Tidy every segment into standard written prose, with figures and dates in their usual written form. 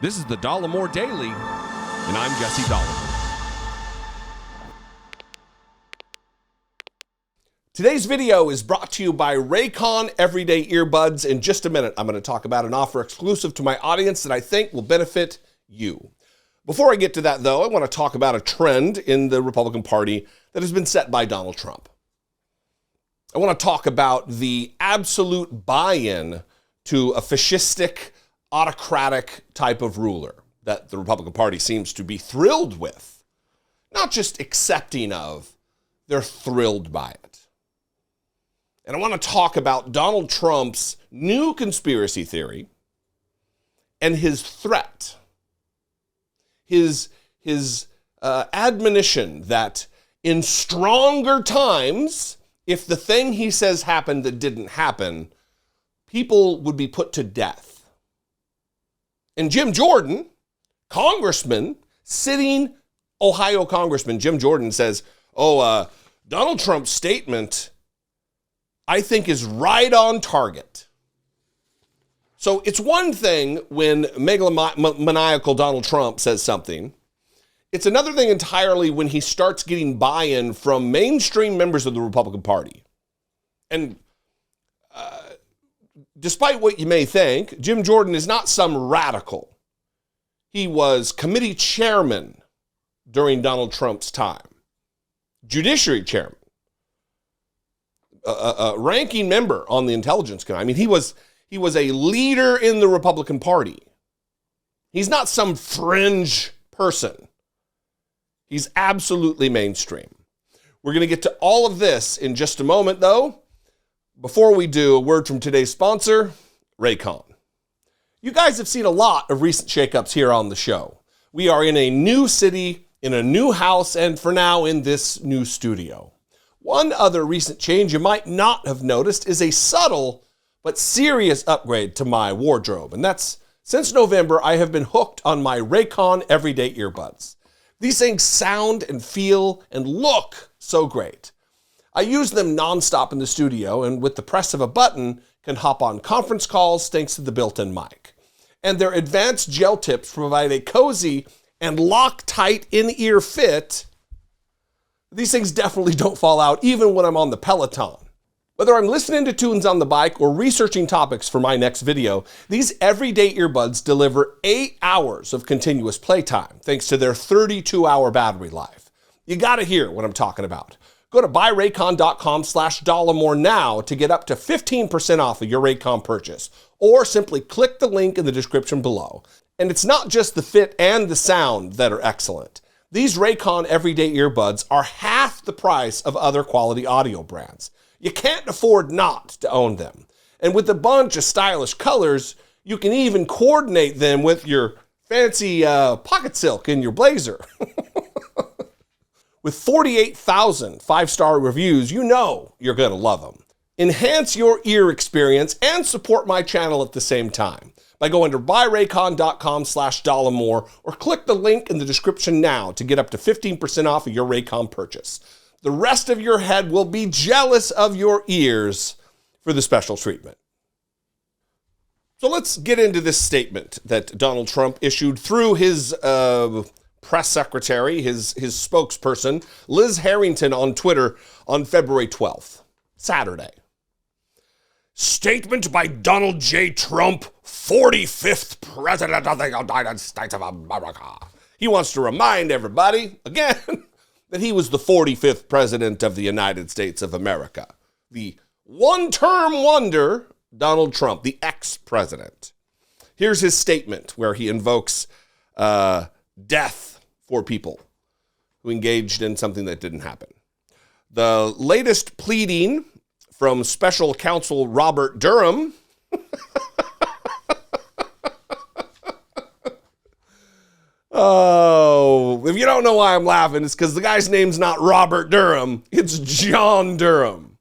This is the Dollemore Daily, and I'm Jesse Dollemore. Today's video is brought to you by Raycon Everyday Earbuds. In just a minute, I'm going to talk about an offer exclusive to my audience that I think will benefit you. Before I get to that, though, I want to talk about a trend in the Republican Party that has been set by Donald Trump. I want to talk about the absolute buy-in to a fascistic, autocratic type of ruler that the Republican Party seems to be thrilled with. Not just accepting of, they're thrilled by it. And I want to talk about Donald Trump's new conspiracy theory and his threat, his admonition that in stronger times, if the thing he says happened that didn't happen, people would be put to death. And Jim Jordan, congressman, sitting Ohio congressman, Jim Jordan says, Donald Trump's statement, I think, is right on target. So it's one thing when megalomaniacal Donald Trump says something. It's another thing entirely when he starts getting buy-in from mainstream members of the Republican Party. And despite what you may think, Jim Jordan is not some radical. He was committee chairman during Donald Trump's time, judiciary chairman, a ranking member on the Intelligence Committee. I mean, he was a leader in the Republican Party. He's not some fringe person. He's absolutely mainstream. We're going to get to all of this in just a moment, though. Before we do, a word from today's sponsor, Raycon. You guys have seen a lot of recent shakeups here on the show. We are in a new city, in a new house, and for now in this new studio. One other recent change you might not have noticed is a subtle but serious upgrade to my wardrobe. And that's since November, I have been hooked on my Raycon Everyday Earbuds. These things sound and feel and look so great. I use them nonstop in the studio, and with the press of a button, can hop on conference calls thanks to the built-in mic. And their advanced gel tips provide a cozy and Loctite in-ear fit. These things definitely don't fall out, even when I'm on the Peloton. Whether I'm listening to tunes on the bike or researching topics for my next video, these everyday earbuds deliver 8 hours of continuous playtime, thanks to their 32-hour battery life. You gotta hear what I'm talking about. Go to buyraycon.com/Dollemore now to get up to 15% off of your Raycon purchase, or simply click the link in the description below. And it's not just the fit and the sound that are excellent. These Raycon everyday earbuds are half the price of other quality audio brands. You can't afford not to own them. And with a bunch of stylish colors, you can even coordinate them with your fancy pocket silk in your blazer. With 48,000 five-star reviews, you know you're going to love them. Enhance your ear experience and support my channel at the same time by going to buyraycon.com/Dollemore or click the link in the description now to get up to 15% off of your Raycon purchase. The rest of your head will be jealous of your ears for the special treatment. So let's get into this statement that Donald Trump issued through his press secretary, his spokesperson, Liz Harrington, on Twitter on February 12th, Saturday. Statement by Donald J. Trump, 45th President of the United States of America. He wants to remind everybody, again, that he was the 45th President of the United States of America. The one-term wonder, Donald Trump, the ex-president. Here's his statement where he invokes death for people who engaged in something that didn't happen. The latest pleading from special counsel Robert Durham if you don't know why I'm laughing, it's because the guy's name's not Robert Durham, it's John Durham.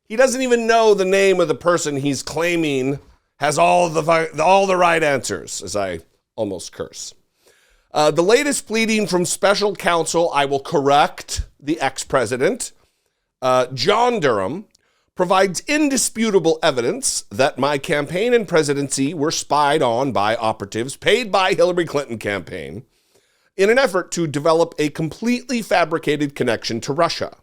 He doesn't even know the name of the person he's claiming has all the right answers, as I almost curse. The latest pleading from special counsel, I will correct the ex-president, John Durham, provides indisputable evidence that my campaign and presidency were spied on by operatives paid by Hillary Clinton campaign in an effort to develop a completely fabricated connection to Russia.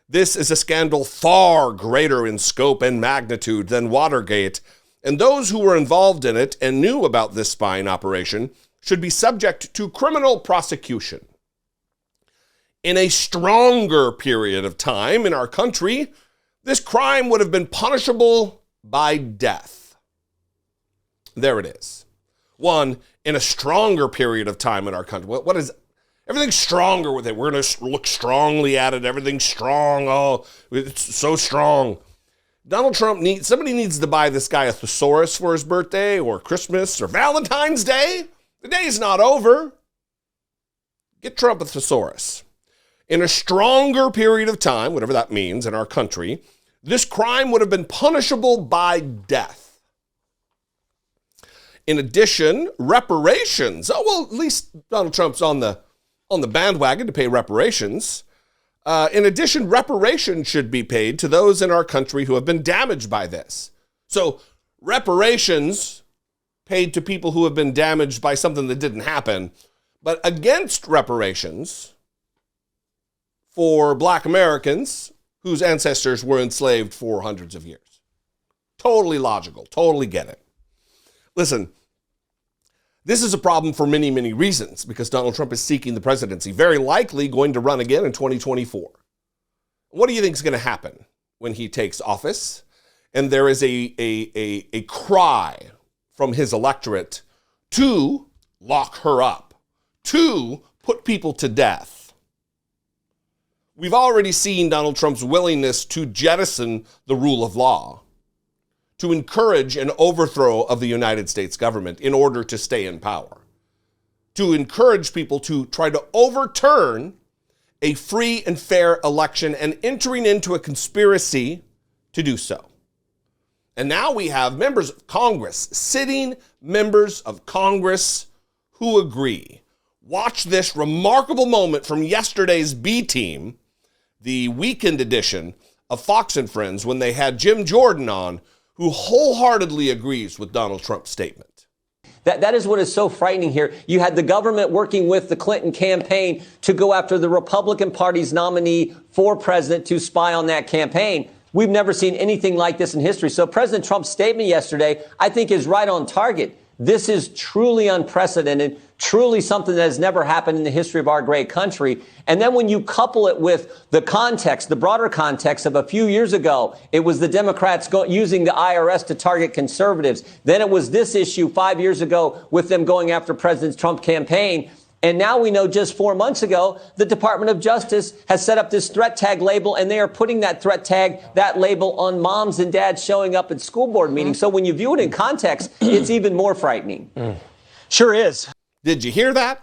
This is a scandal far greater in scope and magnitude than Watergate, and those who were involved in it and knew about this spying operation should be subject to criminal prosecution. In a stronger period of time in our country, this crime would have been punishable by death. There it is. One, in a stronger period of time in our country. What is everything's stronger with it? We're going to look strongly at it. Everything's strong. Oh, it's so strong. Donald Trump somebody needs to buy this guy a thesaurus for his birthday or Christmas or Valentine's Day. The day's not over. Get Trump a thesaurus. In a stronger period of time, whatever that means in our country, this crime would have been punishable by death. In addition, reparations. Oh, well, at least Donald Trump's on the bandwagon to pay reparations. In addition, reparations should be paid to those in our country who have been damaged by this. So reparations paid to people who have been damaged by something that didn't happen, but against reparations for Black Americans whose ancestors were enslaved for hundreds of years. Totally logical. Totally get it. Listen, this is a problem for many, many reasons because Donald Trump is seeking the presidency, very likely going to run again in 2024. What do you think is going to happen when he takes office and there is a cry from his electorate to lock her up, to put people to death? We've already seen Donald Trump's willingness to jettison the rule of law, to encourage an overthrow of the United States government in order to stay in power, to encourage people to try to overturn a free and fair election and entering into a conspiracy to do so. And now we have members of Congress, sitting members of Congress who agree. Watch this remarkable moment from yesterday's B Team, the weekend edition of Fox and Friends, when they had Jim Jordan on, who wholeheartedly agrees with Donald Trump's statement. That is what is so frightening here. You had the government working with the Clinton campaign to go after the Republican Party's nominee for president to spy on that campaign. We've never seen anything like this in history. So President Trump's statement yesterday, I think, is right on target. This is truly unprecedented, truly something that has never happened in the history of our great country. And then when you couple it with the context, the broader context of a few years ago, it was the Democrats using the IRS to target conservatives. Then it was this issue 5 years ago with them going after President Trump's campaign. And now we know just 4 months ago, the Department of Justice has set up this threat tag label, and they are putting that threat tag, that label on moms and dads showing up at school board meetings. So when you view it in context, it's even more frightening. Sure is. Did you hear that?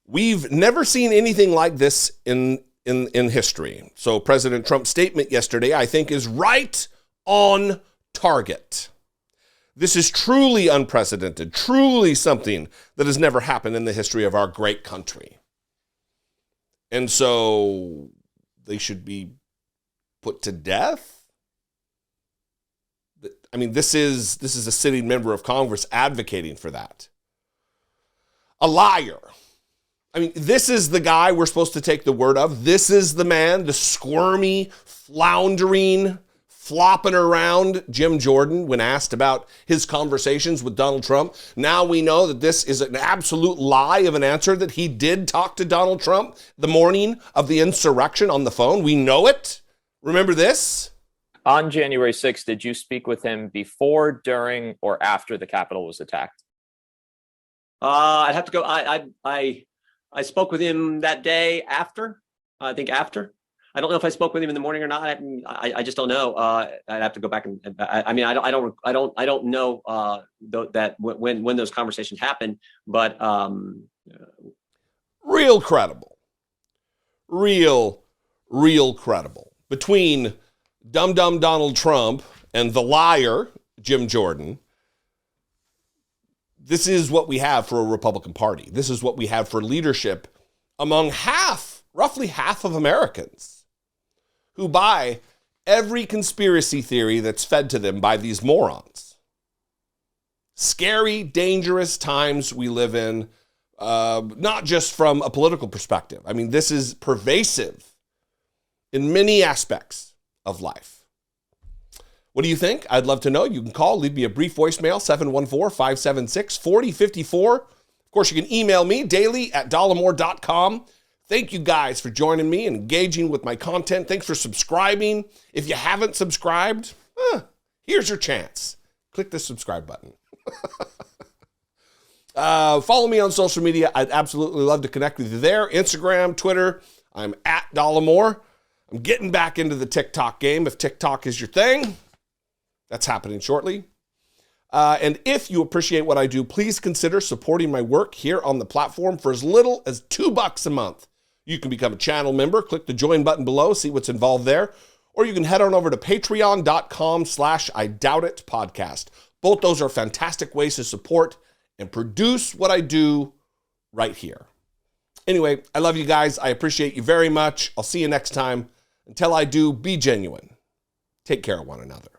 We've never seen anything like this in history. So President Trump's statement yesterday, I think, is right on target. This is truly unprecedented, truly something that has never happened in the history of our great country. And so they should be put to death? I mean, this is a sitting member of Congress advocating for that. A liar. I mean, this is the guy we're supposed to take the word of. This is the man, the squirmy, floundering, flopping around Jim Jordan when asked about his conversations with Donald Trump. Now we know that this is an absolute lie of an answer, that he did talk to Donald Trump the morning of the insurrection on the phone. We know it. Remember this? On January 6th, did you speak with him before, during, or after the Capitol was attacked? I'd have to go. I spoke with him that day after. I think after. I don't know if I spoke with him in the morning or not. I just don't know. I'd have to go back and. I mean, I don't know that when those conversations happened. But real credible, real credible between dumb Donald Trump and the liar Jim Jordan. This is what we have for a Republican Party. This is what we have for leadership among roughly half of Americans who buy every conspiracy theory that's fed to them by these morons. Scary, dangerous times we live in, not just from a political perspective. I mean, this is pervasive in many aspects of life. What do you think? I'd love to know. You can call, leave me a brief voicemail, 714-576-4054. Of course, you can email me daily@dollemore.com. Thank you guys for joining me and engaging with my content. Thanks for subscribing. If you haven't subscribed, here's your chance. Click the subscribe button. Follow me on social media. I'd absolutely love to connect with you there. Instagram, Twitter. I'm at Dollemore. I'm getting back into the TikTok game. If TikTok is your thing, that's happening shortly. And if you appreciate what I do, please consider supporting my work here on the platform for as little as $2 a month. You can become a channel member. Click the join button below, see what's involved there. Or you can head on over to patreon.com/IDoubtIt podcast. Both those are fantastic ways to support and produce what I do right here. Anyway, I love you guys. I appreciate you very much. I'll see you next time. Until I do, be genuine. Take care of one another.